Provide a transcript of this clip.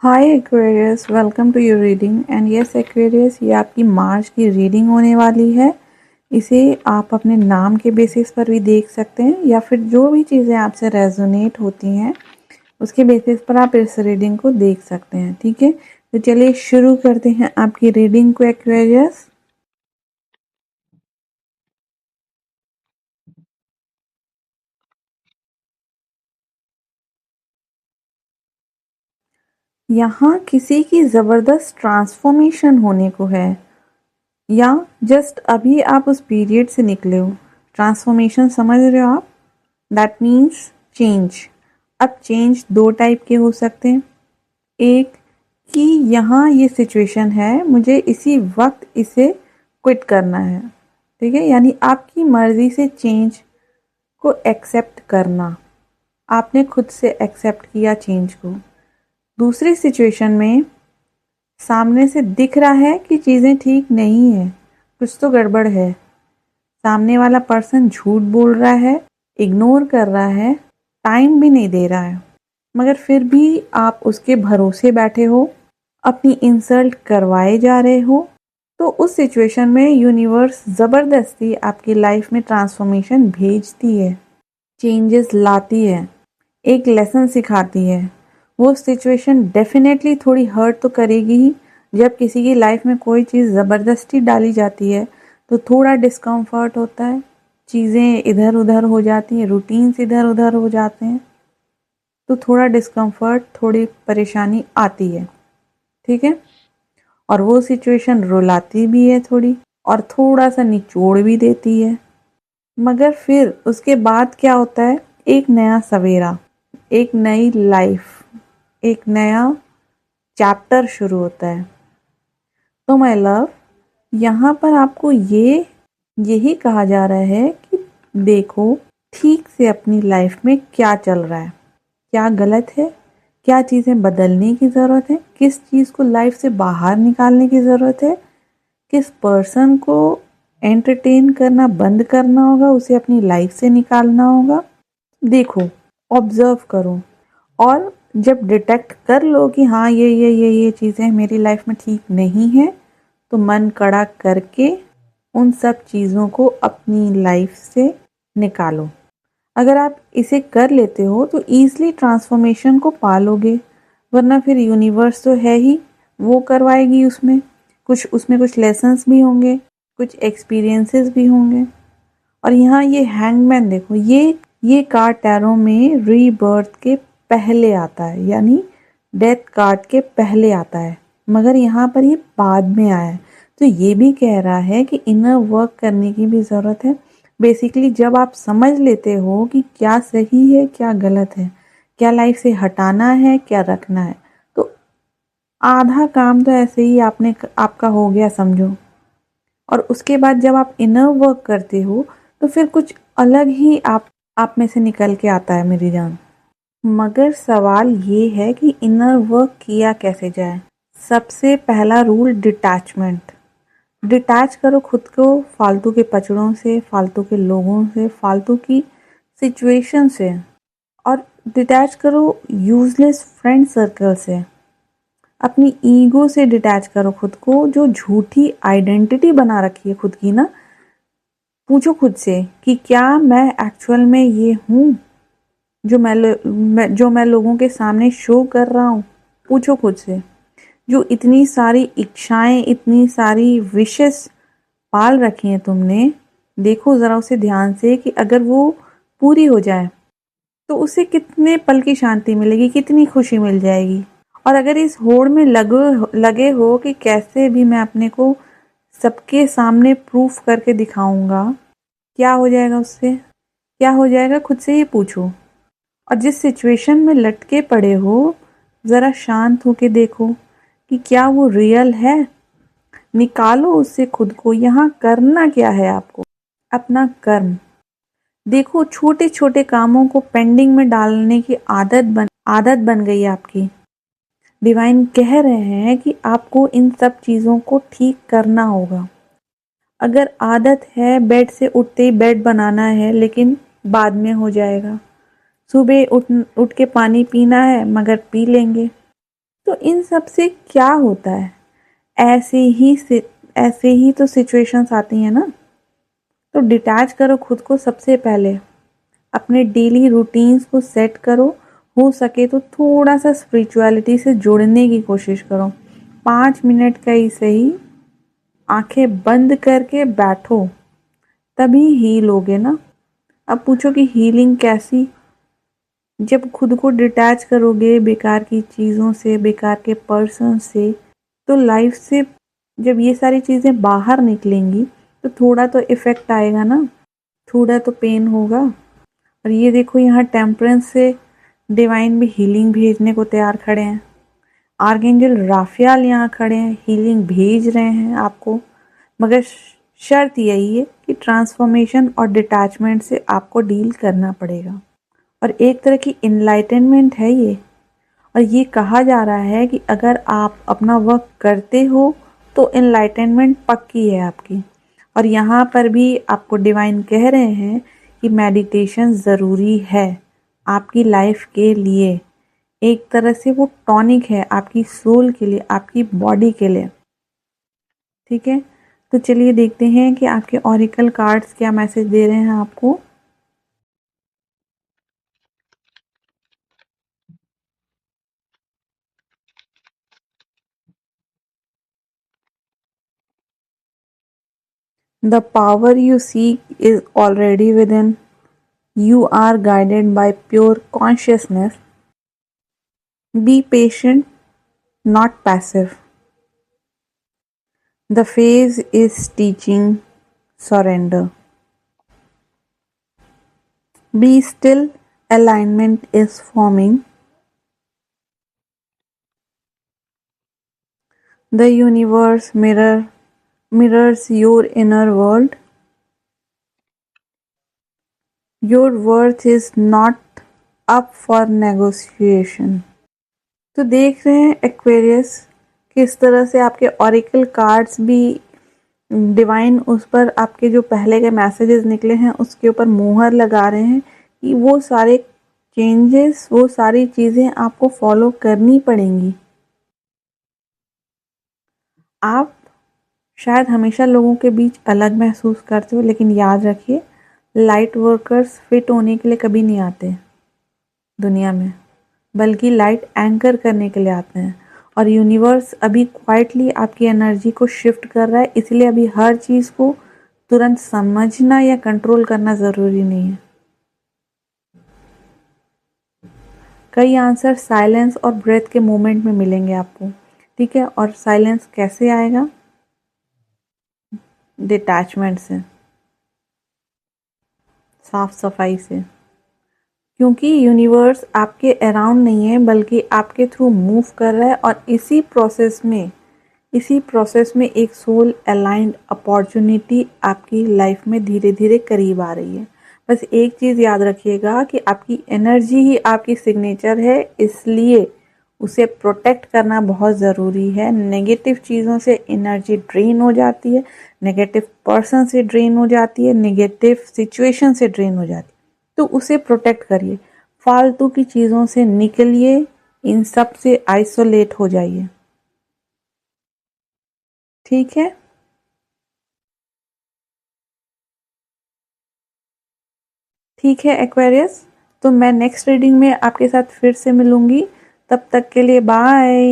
Hi Aquarius, welcome to your reading. And yes Aquarius, ये आपकी मार्च की रीडिंग होने वाली है। इसे आप अपने नाम के बेसिस पर भी देख सकते हैं या फिर जो भी चीज़ें आपसे रेजोनेट होती हैं उसके बेसिस पर आप इस रीडिंग को देख सकते हैं। ठीक है, तो चलिए शुरू करते हैं आपकी रीडिंग को एक्वेरियस। यहाँ किसी की ज़बरदस्त ट्रांसफॉर्मेशन होने को है या जस्ट अभी आप उस पीरियड से निकले हो। ट्रांसफॉर्मेशन समझ रहे हो आप? That means change. अब चेंज दो टाइप के हो सकते हैं। एक कि यहाँ ये सिचुएशन है, मुझे इसी वक्त इसे क्विट करना है। ठीक है, यानी आपकी मर्जी से चेंज को एक्सेप्ट करना, आपने खुद से एक्सेप्ट किया चेंज को। दूसरी सिचुएशन में सामने से दिख रहा है कि चीज़ें ठीक नहीं है, कुछ तो गड़बड़ है। सामने वाला पर्सन झूठ बोल रहा है, इग्नोर कर रहा है, टाइम भी नहीं दे रहा है, मगर फिर भी आप उसके भरोसे बैठे हो, अपनी इंसल्ट करवाए जा रहे हो। तो उस सिचुएशन में यूनिवर्स ज़बरदस्ती आपकी लाइफ में ट्रांसफॉर्मेशन भेजती है, चेंजेस लाती है, एक लेसन सिखाती है। वो सिचुएशन डेफिनेटली थोड़ी हर्ट तो करेगी ही। जब किसी की लाइफ में कोई चीज़ ज़बरदस्ती डाली जाती है तो थोड़ा डिस्कम्फर्ट होता है, चीज़ें इधर उधर हो जाती हैं, रूटीन्स इधर उधर हो जाते हैं, तो थोड़ा डिस्कम्फर्ट, थोड़ी परेशानी आती है। ठीक है, और वो सिचुएशन रुलाती भी है थोड़ी, और थोड़ा सा निचोड़ भी देती है। मगर फिर उसके बाद क्या होता है? एक नया सवेरा, एक नई लाइफ, एक नया चैप्टर शुरू होता है। तो माय लव, यहाँ पर आपको यही कहा जा रहा है कि देखो ठीक से अपनी लाइफ में क्या चल रहा है, क्या गलत है, क्या चीज़ें बदलने की ज़रूरत है, किस चीज़ को लाइफ से बाहर निकालने की ज़रूरत है, किस पर्सन को एंटरटेन करना बंद करना होगा, उसे अपनी लाइफ से निकालना होगा। देखो, ऑब्जर्व करो, और जब डिटेक्ट कर लो कि हाँ ये चीज़ें मेरी लाइफ में ठीक नहीं है, तो मन कड़ा करके उन सब चीज़ों को अपनी लाइफ से निकालो। अगर आप इसे कर लेते हो तो ईज़िली ट्रांसफॉर्मेशन को पालोगे, वरना फिर यूनिवर्स तो है ही, वो करवाएगी। उसमें कुछ लेसन्स भी होंगे, कुछ एक्सपीरियंसेस भी होंगे। और यहाँ ये हैंगमैन देखो, ये कार्ड टैरो में रीबर्थ के पहले आता है, यानी डेथ कार्ड के पहले आता है, मगर यहाँ पर ये बाद में आया है। तो ये भी कह रहा है कि इनर वर्क करने की भी ज़रूरत है। बेसिकली जब आप समझ लेते हो कि क्या सही है क्या गलत है, क्या लाइफ से हटाना है क्या रखना है, तो आधा काम तो ऐसे ही आपका हो गया समझो। और उसके बाद जब आप इनर वर्क करते हो तो फिर कुछ अलग ही आप में से निकल के आता है मेरी जान। मगर सवाल ये है कि इनर वर्क किया कैसे जाए। सबसे पहला रूल डिटैचमेंट। डिटैच करो खुद को फालतू के पचड़ों से, फालतू के लोगों से, फालतू की सिचुएशन से, और डिटैच करो यूजलेस फ्रेंड सर्कल से। अपनी ईगो से डिटैच करो खुद को, जो झूठी आइडेंटिटी बना रखी है खुद की ना। पूछो खुद से कि क्या मैं एक्चुअल में ये हूँ जो मैं लोगों के सामने शो कर रहा हूँ। पूछो खुद से। जो इतनी सारी इच्छाएं, इतनी सारी विशेस पाल रखी हैं तुमने, देखो ज़रा उसे ध्यान से कि अगर वो पूरी हो जाए तो उसे कितने पल की शांति मिलेगी, कितनी खुशी मिल जाएगी। और अगर इस होड़ में लगे हो कि कैसे भी मैं अपने को सबके सामने प्रूफ करके दिखाऊंगा, क्या हो जाएगा उससे? क्या हो जाएगा खुद से ये पूछो। और जिस सिचुएशन में लटके पड़े हो, ज़रा शांत होके देखो कि क्या वो रियल है। निकालो उससे खुद को। यहाँ करना क्या है आपको? अपना कर्म देखो। छोटे छोटे कामों को पेंडिंग में डालने की आदत बन गई है आपकी। डिवाइन कह रहे हैं कि आपको इन सब चीज़ों को ठीक करना होगा। अगर आदत है बेड से उठते ही बेड बनाना है, लेकिन बाद में हो जाएगा। सुबह उठ के पानी पीना है, मगर पी लेंगे। तो इन सब से क्या होता है? ऐसे ही तो सिचुएशंस आती हैं ना। तो डिटैच करो खुद को सबसे पहले, अपने डेली रूटीन्स को सेट करो। हो सके तो थोड़ा सा स्पिरिचुअलिटी से जुड़ने की कोशिश करो। 5 मिनट का ही सही, आंखें बंद करके बैठो, तभी हील होगे ना। अब पूछो कि हीलिंग कैसी? जब खुद को डिटैच करोगे बेकार की चीज़ों से, बेकार के पर्सन से, तो लाइफ से जब ये सारी चीज़ें बाहर निकलेंगी तो थोड़ा तो इफ़ेक्ट आएगा ना, थोड़ा तो पेन होगा। और ये देखो यहाँ टेम्परेंस से डिवाइन भी हीलिंग भेजने को तैयार खड़े हैं। आर्कएंजल राफेल यहाँ खड़े हैं, हीलिंग भेज रहे हैं आपको। मगर शर्त यही है कि ट्रांसफॉर्मेशन और डिटैचमेंट से आपको डील करना पड़ेगा। और एक तरह की इनलाइटनमेंट है ये। और ये कहा जा रहा है कि अगर आप अपना वर्क करते हो तो इनलाइटनमेंट पक्की है आपकी। और यहाँ पर भी आपको डिवाइन कह रहे हैं कि मेडिटेशन ज़रूरी है आपकी लाइफ के लिए। एक तरह से वो टॉनिक है आपकी सोल के लिए, आपकी बॉडी के लिए। ठीक है, तो चलिए देखते हैं कि आपके ऑरिकल कार्ड्स क्या मैसेज दे रहे हैं आपको। The power you seek is already within. You are guided by pure consciousness. Be patient, not passive. The phase is teaching surrender. Be still, alignment is forming. The universe mirrors your inner world. Your worth is not up for negotiation. तो देख रहे हैं Aquarius किस तरह से आपके auricle cards भी divine उस पर आपके जो पहले के मैसेजेस निकले हैं उसके ऊपर मुहर लगा रहे हैं कि वो सारे चेंजेस, वो सारी चीज़ें आपको फॉलो करनी पड़ेंगी। आप शायद हमेशा लोगों के बीच अलग महसूस करते हो, लेकिन याद रखिए लाइट वर्कर्स फिट होने के लिए कभी नहीं आते दुनिया में, बल्कि लाइट एंकर करने के लिए आते हैं। और यूनिवर्स अभी क्वाइटली आपकी एनर्जी को शिफ्ट कर रहा है, इसलिए अभी हर चीज़ को तुरंत समझना या कंट्रोल करना ज़रूरी नहीं है। कई आंसर साइलेंस और ब्रेथ के मोमेंट में मिलेंगे आपको। ठीक है, और साइलेंस कैसे आएगा? डिटैचमेंट से, साफ सफाई से। क्योंकि यूनिवर्स आपके अराउंड नहीं है बल्कि आपके थ्रू मूव कर रहा है। और इसी प्रोसेस में एक सोल अलाइंड अपॉर्चुनिटी आपकी लाइफ में धीरे धीरे करीब आ रही है। बस एक चीज़ याद रखिएगा कि आपकी एनर्जी ही आपकी सिग्नेचर है, इसलिए उसे प्रोटेक्ट करना बहुत ज़रूरी है। नेगेटिव चीज़ों से एनर्जी ड्रेन हो जाती है, नेगेटिव पर्सन से ड्रेन हो जाती है, नेगेटिव सिचुएशन से ड्रेन हो जाती है। तो उसे प्रोटेक्ट करिए, फालतू की चीज़ों से निकलिए, इन सब से आइसोलेट हो जाइए। ठीक है, ठीक है एक्वेरियस। तो मैं नेक्स्ट रीडिंग में आपके साथ फिर से मिलूंगी। तब तक के लिए बाय।